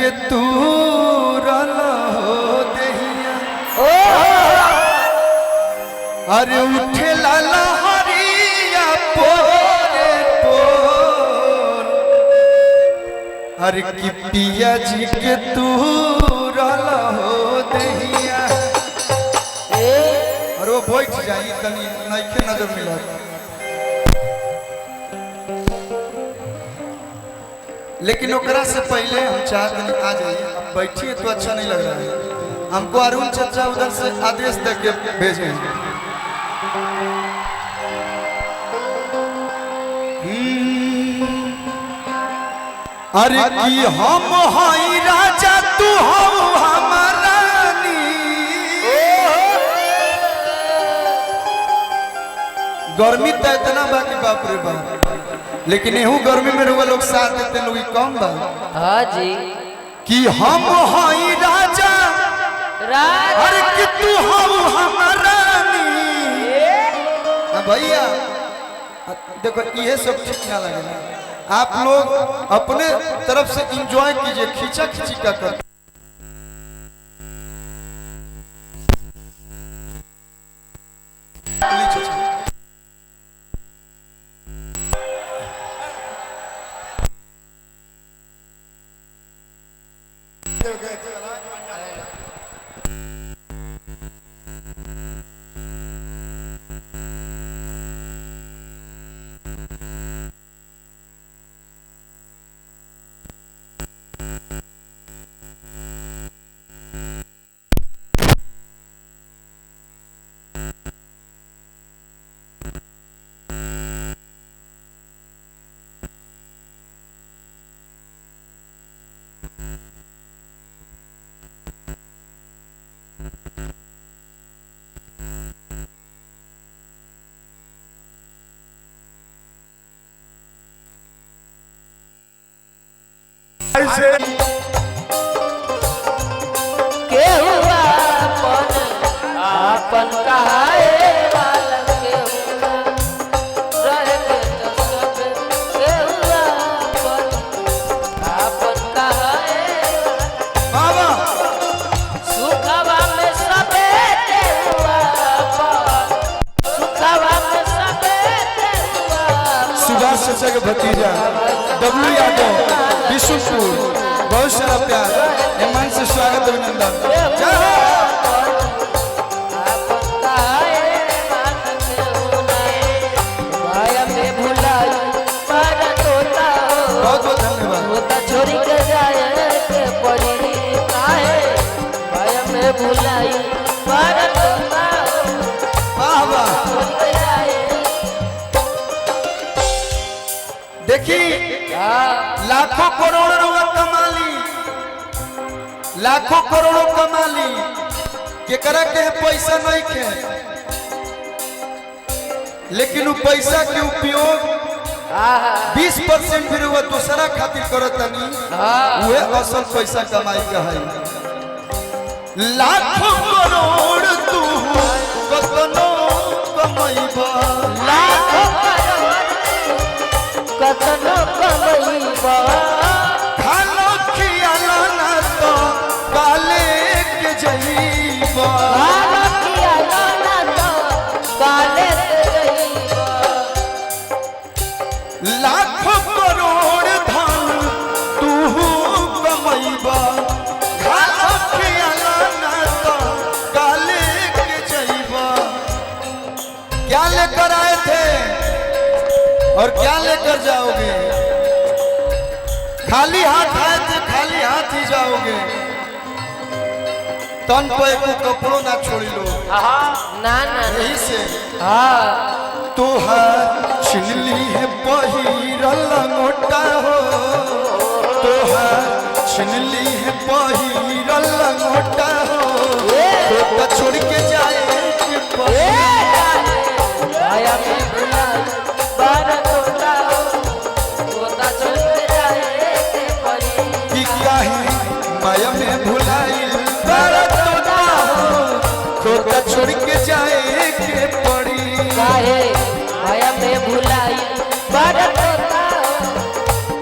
के तू रलो देहिया अरे उठे लाला हरिया पोरे पोर अरे कि पिया जी के तू रलो देहिया और वो बैठ जाई तनी नइखे नजर मिलत लेकिन ओकरा से पहले हम चाहते हैं आ जाइए अब बैठिए तो अच्छा नहीं लग रहा है हमको अरुण चाचा उधर से आदेश दे के भेजे अरे कि हम हई राजा तू हो हमारा गर्मी तो इतना बा कि बाप रे बाप लेकिन एहू गर्मी में रुआ लोग साथ देते लोग कम बा हाँ जी कि हम हई राजा अरे कि तू हो हमारा भैया देखो ये सब ठीक ना लगे आप लोग अपने तरफ से एंजॉय कीजिए खींचा खींची का कर के हुआ अपन कहाए वाला के हुआ रहे के तो सब के हुआ अपन कहाए बाबा सुखवा में सबे के हुआ सुखवा में सबे के हुआ सुभाष चाचा के भतीजा डब्लू यादव विशुपुर बहुत सारा प्यार ईमान से स्वागत अभिनंदन जय हो बहुत बहुत धन्यवाद छोरी के जाए के पड़ी काहे माया में भुलाई पर तोता वाह वाह देखी लाखों करोड़ रुपया कमाली लाखों करोड़ों कमाली केकरा के पैसा नहीं खे लेकिन वो पैसा के उपयोग 20% फिर वो दूसरा खातिर करतनी वो असल पैसा कमाई का है लाखों करोड़ तू कतनो कमाईबा लाखों करोड़ कतनो कमाईबा खालो खियाला ना तो काले के जईबा खालो खियाला ना तो काले के जईबा लाखों करोड़ धन तू कमाईबा खालो खियाला ना तो काले के जईबा क्या लेकर आए थे और क्या लेकर जाओगे खाली हाथ आए थे खाली हाथ ही जाओगे तन को एक कपड़ों ना छोड़ी लो ना ना यही से हाँ तोहार छिनली है पहिरल मोटा हो तोहार छिनली है पहिरल मोटा हो तो छोड़ के जाए माया में भुलाई बार तोता तोता छोड़ के जाए के पड़ी कि काहे माया में भुलाई तोता हो तोता छोड़ के जाए के पड़ी काहे माया में भुलाई बार तोता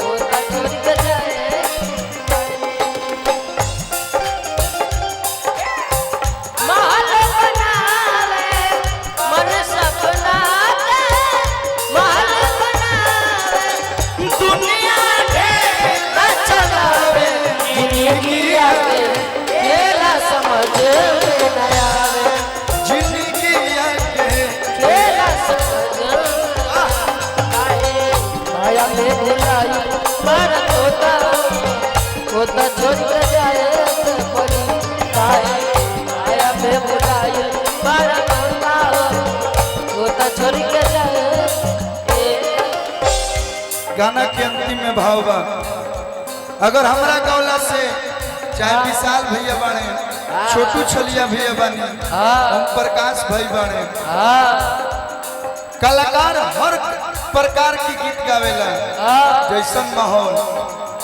तोता छोड़ के जाए होता छोड़ के जाए के परी काहे माया में भुलाइल बारा तोता हो होता छोड़ के जाए गाना के अंतिम में भाव बा अगर हमरा गौला से चाहे विशाल भैया बने छोटू छलिया भैया बने ओम प्रकाश भाई बने कलाकार हर प्रकार की गीत गावेला जैसन माहौल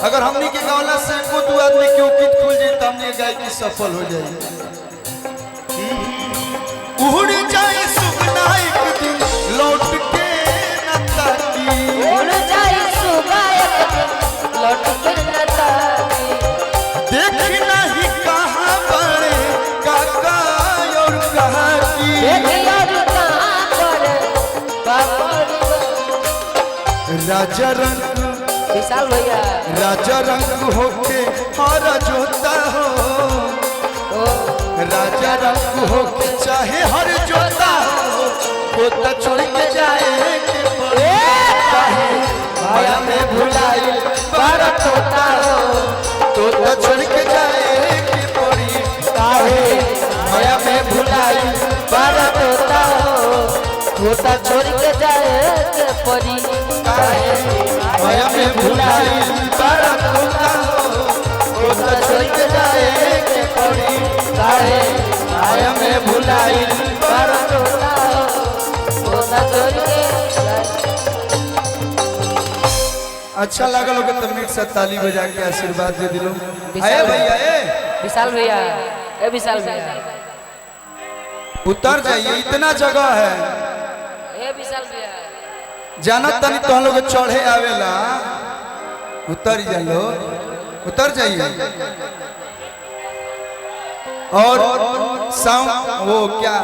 अगर हमनी के गौला से को दो आदमी के गीत खुल जाए तो हमनी गायकी सफल हो जाए उड़ जाए सुगना एक दिन लौट के न ताकी उड़ जाए सुबह एक दिन लौट के न ताकी देख नहीं कहाँ पड़े काका और कहाँ की राजा रंग विशाल भैया राजा रंग होके हरा जोता हो राजा रंग होके चाहे हर जोता हो होता छोड़ के जाए के चाहे माया में भुलाई बारा तोता हो तोता छोड़ के जाए के पड़ी काहे माया में भुलाई बारा तोता हो होता छोड़ के जाए के परी काहे माया में भुलाई बारा तोता हो तोता छोड़ के जाए के पड़ी काहे माया में भुलाई बारा तोता हो होता छोड़ के अच्छा लगा लोग तो मीट से ताली बजा के आशीर्वाद दे दिलो आए भैया विशाल भैया ए विशाल भैया उतर जाइए इतना जगह है ए विशाल भैया जाना तनी तो हम लोग चढ़े आवेला उतर जाइए उतर जाइए और साउंड वो क्या